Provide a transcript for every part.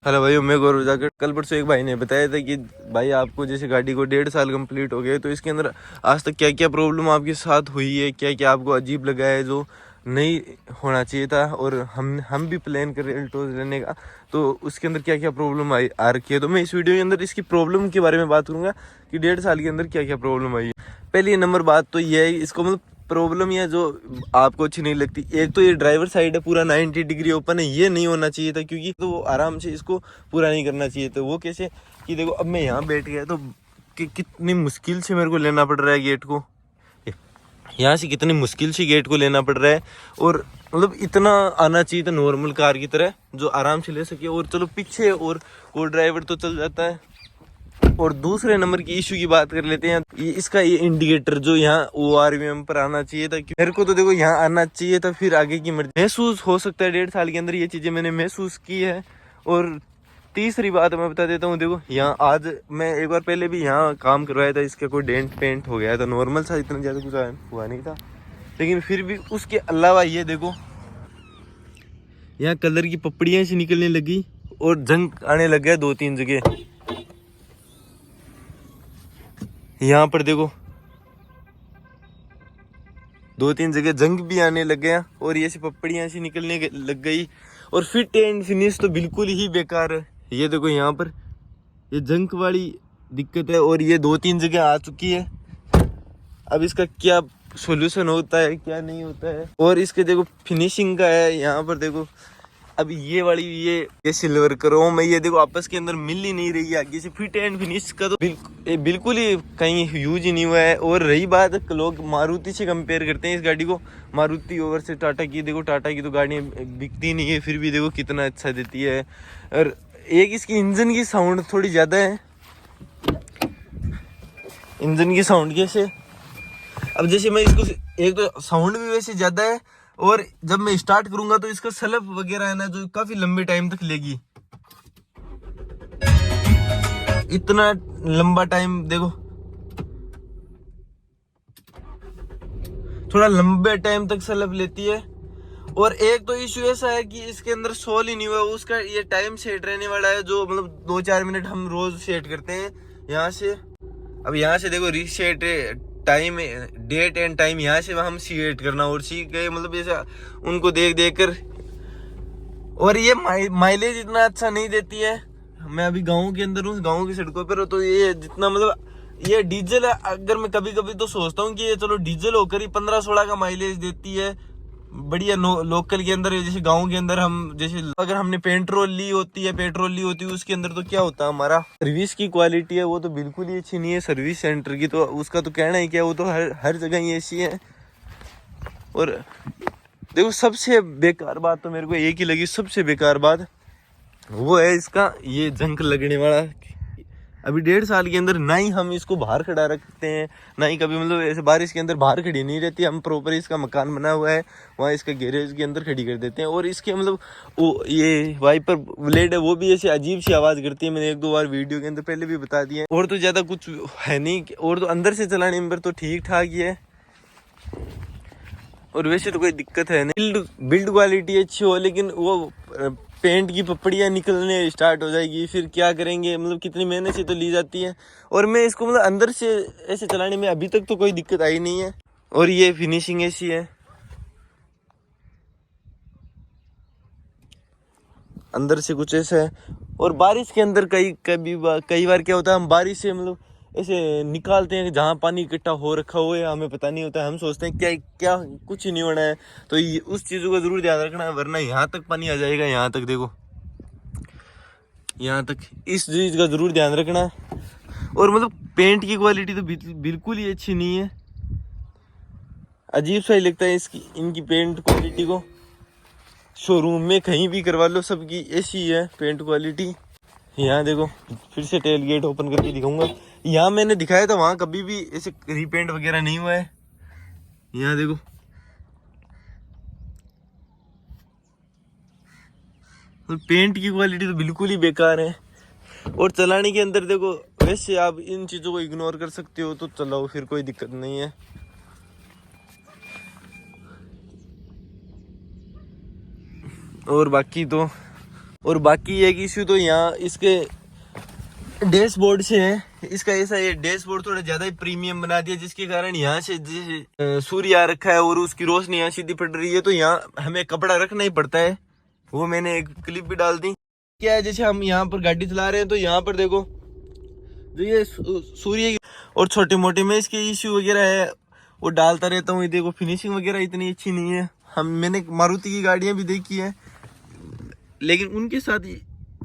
Hello भाई, मैं गौरव जाकर कल परसों एक भाई ने बताया था कि भाई आपको जैसे गाड़ी को 1.5 साल कंप्लीट हो गए तो इसके अंदर आज तक क्या क्या प्रॉब्लम आपके साथ हुई है, क्या क्या आपको अजीब लगा है जो नहीं होना चाहिए था। और हम भी प्लान कर रहे हैं अल्टोज लेने का, तो उसके अंदर क्या क्या प्रॉब्लम आई आ रखी है। तो मैं इस वीडियो के अंदर इसकी प्रॉब्लम के बारे में बात करूंगा कि 1.5 साल के अंदर क्या क्या प्रॉब्लम आई है। पहली नंबर बात तो ये है, इसको मतलब प्रॉब्लम ये जो आपको अच्छी नहीं लगती, एक तो ये ड्राइवर साइड है पूरा 90 डिग्री ओपन है, ये नहीं होना चाहिए था क्योंकि तो वो आराम से इसको पूरा नहीं करना चाहिए। तो वो कैसे कि देखो अब मैं यहाँ बैठ गया तो कितनी मुश्किल से मेरे को लेना पड़ रहा है गेट को, यहाँ से कितनी मुश्किल से गेट को लेना पड़ रहा है। और मतलब इतना आना चाहिए था नॉर्मल कार की तरह जो आराम से ले सके। और चलो पीछे और को ड्राइवर तो चल जाता है। और दूसरे नंबर की इशू की बात कर लेते हैं, इसका ये इंडिकेटर जो यहाँ ORVM पर आना चाहिए था। मेरे को तो देखो यहाँ आना चाहिए था, फिर आगे की मर्जी महसूस हो सकता है 1.5 साल के अंदर ये चीजें मैंने महसूस की है। और तीसरी बात मैं बता देता हूँ, देखो यहाँ आज मैं एक बार पहले भी यहाँ काम करवाया था, इसका कोई डेंट पेंट हो गया था, नॉर्मल सा, इतना ज्यादा कुछ हुआ नहीं था। लेकिन फिर भी उसके अलावा ये देखो यहाँ कलर की पपड़ियाँ सी निकलने लगी और जंग आने लग गया 2-3 जगह। यहाँ पर देखो 2-3 जगह जंग भी आने लग गया और ये सी पपड़ियाँ सी निकलने लग गई। और फिट एंड फिनिश तो बिल्कुल ही बेकार है। ये देखो यहाँ पर ये जंग वाली दिक्कत है और ये 2-3 जगह आ चुकी है। अब इसका क्या सॉल्यूशन होता है क्या नहीं होता है। और इसके देखो फिनिशिंग का है, यहाँ पर देखो अब ये वाली ये सिल्वर क्रोम है, ये देखो आपस के अंदर मिल ही नहीं रही है। आगे से फिट एंड फिनिश का तो बिल्कुल ही कहीं यूज ही नहीं हुआ है। और रही बात, लोग मारुति से कंपेयर करते हैं इस गाड़ी को, मारुति ओवर से टाटा की। देखो टाटा की तो गाड़ियाँ बिकती नहीं है, फिर भी देखो कितना अच्छा देती है। और एक इसकी इंजन की साउंड थोड़ी ज़्यादा है, इंजन की साउंड कैसे, अब जैसे मैं इसको, एक तो साउंड भी वैसे ज़्यादा है और जब मैं स्टार्ट करूंगा तो इसका सलफ वगैरह है ना जो काफी लंबे टाइम तक लेगी। इतना लंबा टाइम देखो, थोड़ा लंबे टाइम तक सलफ लेती है। और एक तो इशू ऐसा है कि इसके अंदर सोल ही नहीं हुआ, उसका ये टाइम सेट रहने वाला है जो मतलब 2-4 मिनट हम रोज सेट करते हैं यहाँ से। अब यहाँ से देखो reset time, date and time यहाँ से हम सेट करना और सीख गए, मतलब ऐसा उनको देख देख कर। और ये माइलेज इतना अच्छा नहीं देती है। मैं अभी गांव के अंदर हूँ, गांव की सड़कों पर, तो ये जितना मतलब ये डीजल है, अगर मैं कभी कभी तो सोचता हूँ कि ये चलो डीजल होकर ही 15-16 का माइलेज देती है बढ़िया। लोकल के अंदर जैसे गांव के अंदर हम जैसे अगर हमने पेट्रोल ली होती है उसके अंदर तो क्या होता है, हमारा सर्विस की क्वालिटी है वो तो बिल्कुल ही अच्छी नहीं है सर्विस सेंटर की, तो उसका तो कहना ही क्या, वो तो हर जगह ही ऐसी है। और देखो सबसे बेकार बात तो मेरे को एक ही लगी, सबसे बेकार बात वो है इसका ये जंक लगने वाला। अभी 1.5 साल के अंदर ना ही हम इसको बाहर खड़ा रखते हैं, ना ही कभी मतलब ऐसे बारिश के अंदर बाहर खड़ी नहीं रहती। हम प्रॉपर इसका मकान बना हुआ है वहाँ इसका गैरेज के अंदर खड़ी कर देते हैं। और इसके मतलब वो ये वाइपर ब्लेड है वो भी ऐसे अजीब सी आवाज़ करती है, मैंने 1-2 बार वीडियो के अंदर पहले भी बता दिया है। और तो ज़्यादा कुछ है नहीं, और तो अंदर से चलाने में तो ठीक ठाक ही है और वैसे तो कोई दिक्कत है नहीं। बिल्ड क्वालिटी अच्छी हो, लेकिन वो पेंट की पपड़ियाँ निकलने स्टार्ट हो जाएगी, फिर क्या करेंगे, मतलब कितनी मेहनत से तो ली जाती है। और मैं इसको मतलब अंदर से ऐसे चलाने में अभी तक तो कोई दिक्कत आई नहीं है। और ये फिनिशिंग ऐसी है अंदर से कुछ ऐसा है। और बारिश के अंदर कई बार क्या होता है, हम बारिश से मतलब ऐसे निकालते हैं जहाँ पानी इकट्ठा हो रखा हो है, हमें पता नहीं होता है, हम सोचते हैं क्या क्या कुछ नहीं होना है। तो उस चीज़ों का ज़रूर ध्यान रखना है, वरना यहाँ तक पानी आ जाएगा, यहाँ तक देखो, यहाँ तक, इस चीज़ का ज़रूर ध्यान रखना। और मतलब पेंट की क्वालिटी तो बिल्कुल ही अच्छी नहीं है, अजीब सा ही लगता है इसकी इनकी पेंट क्वालिटी को। शोरूम में कहीं भी करवा लो सबकी ऐसी है पेंट क्वालिटी। यहाँ देखो फिर से टेल गेट ओपन करके दिखाऊंगा, यहाँ मैंने दिखाया था वहाँ कभी भी ऐसे रीपेंट वगैरह नहीं हुआ है। यहाँ देखो तो पेंट की क्वालिटी तो बिल्कुल ही बेकार है। और चलाने के अंदर देखो वैसे आप इन चीज़ों को इग्नोर कर सकते हो तो चलाओ, फिर कोई दिक्कत नहीं है। और बाकी तो और बाकी एक इश्यू तो यहाँ इसके डैशबोर्ड से है। इसका ऐसा ये डैशबोर्ड थोड़ा ज्यादा ही प्रीमियम बना दिया, जिसके कारण यहाँ से सूर्य आ रखा है और उसकी रोशनी यहाँ सीधी पड़ रही है, तो यहाँ हमें कपड़ा रखना ही पड़ता है। वो मैंने एक क्लिप भी डाल दी। क्या है, जैसे हम यहाँ पर गाड़ी चला रहे हैं तो यहाँ पर देखो जो ये सूर्य और छोटे मोटे में इसके इश्यू वगैरह है वो डालता रहता हूँ। ये देखो फिनिशिंग वगैरह इतनी अच्छी नहीं है। मैंने मारुति की गाड़ियाँ भी देखी है, लेकिन उनके साथ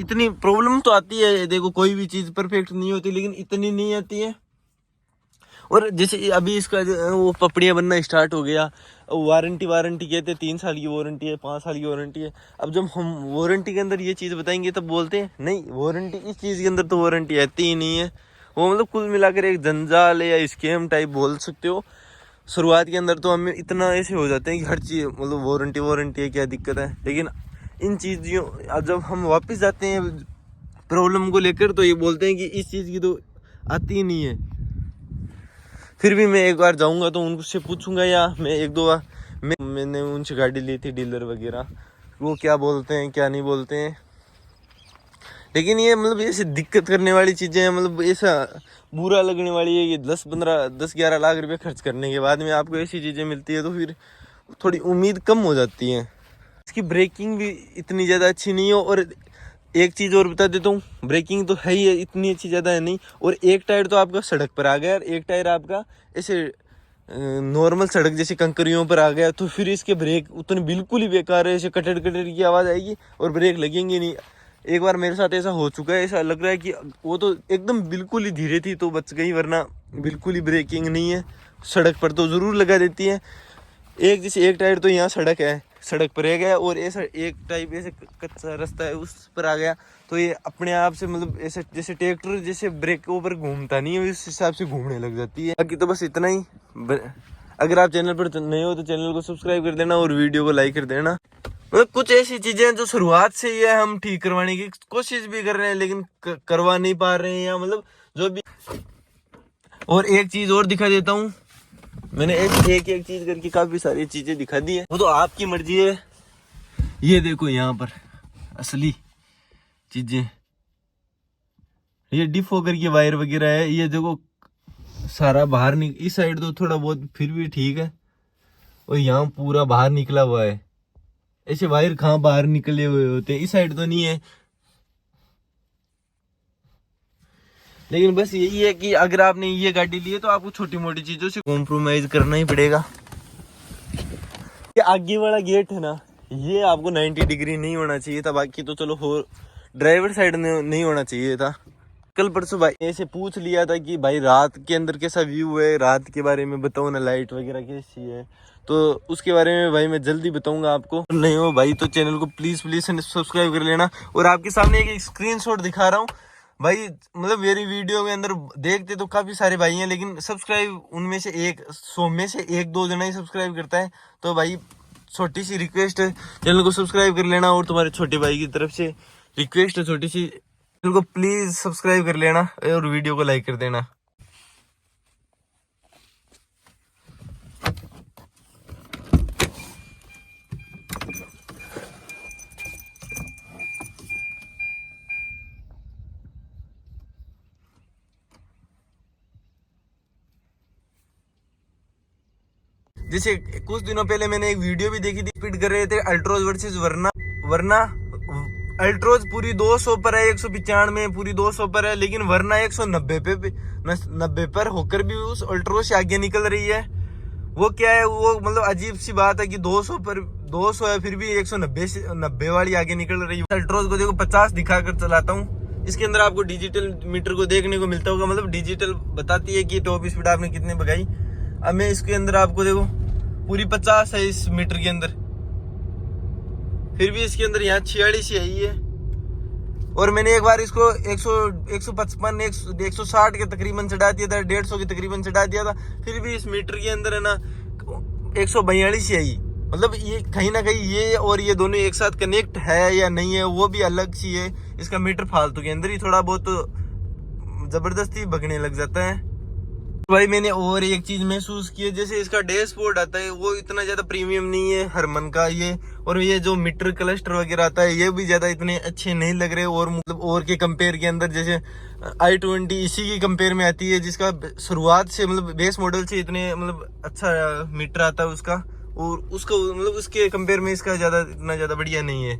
इतनी प्रॉब्लम तो आती है। देखो कोई भी चीज़ परफेक्ट नहीं होती, लेकिन इतनी नहीं आती है। और जैसे अभी इसका वो पपड़ियाँ बनना स्टार्ट हो गया, वारंटी कहते 3 साल की वारंटी है, 5 साल की वारंटी है। अब जब हम वारंटी के अंदर ये चीज़ बताएंगे तब बोलते हैं नहीं वारंटी, इस चीज़ के अंदर तो वारंटी आती ही नहीं है। वो मतलब कुल मिलाकर एक जंजाल या स्कैम टाइप बोल सकते हो। शुरुआत के अंदर तो हमें इतना ऐसे हो जाते हैं कि हर चीज़ मतलब वारंटी है, क्या दिक्कत है। लेकिन इन चीज़ों जब हम वापस जाते हैं प्रॉब्लम को लेकर तो ये बोलते हैं कि इस चीज़ की तो आती ही नहीं है। फिर भी मैं एक बार जाऊंगा तो उनसे पूछूंगा, या मैं एक दो बार मैंने उनसे गाड़ी ली थी डीलर वगैरह, वो क्या बोलते हैं क्या नहीं बोलते हैं। लेकिन ये मतलब ऐसे दिक्कत करने वाली चीज़ें हैं, मतलब ऐसा बुरा लगने वाली है कि 10-11 लाख रुपए खर्च करने के बाद में आपको ऐसी चीज़ें मिलती है तो फिर थोड़ी उम्मीद कम हो जाती है। इसकी ब्रेकिंग भी इतनी ज़्यादा अच्छी नहीं हो। और एक चीज़ और बता देता हूँ, ब्रेकिंग तो है ही है, इतनी अच्छी ज़्यादा है नहीं। और एक टायर तो आपका सड़क पर आ गया और एक टायर आपका ऐसे नॉर्मल सड़क जैसे कंकरियों पर आ गया, तो फिर इसके ब्रेक उतने बिल्कुल ही बेकार है। ऐसे कटर की आवाज़ आएगी और ब्रेक लगेंगे नहीं। एक बार मेरे साथ ऐसा हो चुका है, ऐसा लग रहा है कि वो तो एकदम बिल्कुल ही धीरे थी तो बच गई, वरना बिल्कुल ही ब्रेकिंग नहीं है। सड़क पर तो ज़रूर लगा देती है। जैसे एक टायर तो यहाँ सड़क पर रह गया और ऐसा एक टाइप ऐसे कच्चा रास्ता है उस पर आ गया, तो ये अपने आप से मतलब ऐसे जैसे ट्रैक्टर जैसे ब्रेक के ऊपर घूमता नहीं है उस हिसाब से घूमने लग जाती है। बाकी तो बस इतना ही। अगर आप चैनल पर नए हो तो चैनल को सब्सक्राइब कर देना और वीडियो को लाइक कर देना। मतलब कुछ ऐसी चीजें हैं जो शुरुआत से ही है हम ठीक करवाने की कोशिश भी कर रहे हैं, लेकिन करवा नहीं पा रहे हैं, या मतलब जो भी। और एक चीज और दिखा देता हूँ, मैंने एक चीज करके काफी सारी चीजें दिखा दी है, वो तो आपकी मर्जी है। ये देखो यहाँ पर असली चीजें, ये डिफोकर की वायर वगैरह है। ये देखो सारा बाहर इस साइड तो थोड़ा बहुत फिर भी ठीक है, और यहाँ पूरा बाहर निकला हुआ है। ऐसे वायर कहाँ बाहर निकले हुए होते हैं, इस साइड तो नहीं है। लेकिन बस यही है कि अगर आपने ये गाड़ी ली है तो आपको छोटी मोटी चीजों से कॉम्प्रोमाइज करना ही पड़ेगा। ये आगे वाला गेट है ना, ये आपको 90 डिग्री नहीं होना चाहिए था। बाकी तो चलो हो ड्राइवर साइड नहीं होना चाहिए था। कल परसों भाई ऐसे पूछ लिया था कि भाई रात के अंदर कैसा व्यू है, रात के बारे में बताओ ना, लाइट वगैरह कैसी है। तो उसके बारे में भाई मैं जल्दी बताऊंगा आपको। नहीं हो भाई तो चैनल को प्लीज सब्सक्राइब कर लेना। और आपके सामने एक स्क्रीनशॉट दिखा रहा हूँ भाई, मतलब मेरी वीडियो के अंदर देखते तो काफी सारे भाई हैं, लेकिन सब्सक्राइब उनमें से 100 में से 1-2 जना ही सब्सक्राइब करता है। तो भाई छोटी सी रिक्वेस्ट है, चैनल को सब्सक्राइब कर लेना। और तुम्हारे छोटे भाई की तरफ से रिक्वेस्ट है छोटी सी, चैनल को प्लीज सब्सक्राइब कर लेना और वीडियो को लाइक कर देना। जैसे कुछ दिनों पहले मैंने एक वीडियो भी देखी थी, स्पीड कर रहे थे अल्ट्रोज वर्सेस वरना अल्ट्रोज पूरी 200 पर है, 195 पूरी 200 पर है, लेकिन वरना 190 पर होकर भी उस अल्ट्रोज से आगे निकल रही है। वो क्या है, वो मतलब अजीब सी बात है कि 200 है फिर भी 190 वाली आगे निकल रही है। अल्ट्रोज को देखो 50 दिखा कर चलाता हूँ। इसके अंदर आपको डिजिटल मीटर को देखने को मिलता होगा, मतलब डिजिटल बताती है कि टॉप स्पीड आपने कितने भगाई। अब मैं इसके अंदर आपको देखो पूरी 50 है इस मीटर के अंदर, फिर भी इसके अंदर यहाँ 46 ही आई है। और मैंने एक बार इसको 155 160 के तकरीबन चढ़ा दिया था, 150 के तकरीबन चढ़ा दिया था, फिर भी इस मीटर के अंदर है ना 142 ही आई। मतलब ये कहीं ना कहीं ये और ये दोनों एक साथ कनेक्ट है या नहीं है वो भी अलग सी है। इसका मीटर फालतू के अंदर ही थोड़ा बहुत जबरदस्ती भगने लग जाता है। भाई मैंने और एक चीज महसूस की है, जैसे इसका डैशबोर्ड आता है वो इतना ज्यादा प्रीमियम नहीं है हरमन का ये, और ये जो मीटर क्लस्टर वगैरह आता है ये भी ज्यादा इतने अच्छे नहीं लग रहे, और मतलब और के कंपेयर के अंदर जैसे i20 इसी की कंपेयर में आती है, जिसका शुरुआत से मतलब बेस मॉडल से इतने मतलब अच्छा मीटर आता है उसका, और उसको मतलब उसके कंपेयर में इसका ज्यादा इतना ज्यादा बढ़िया नहीं है।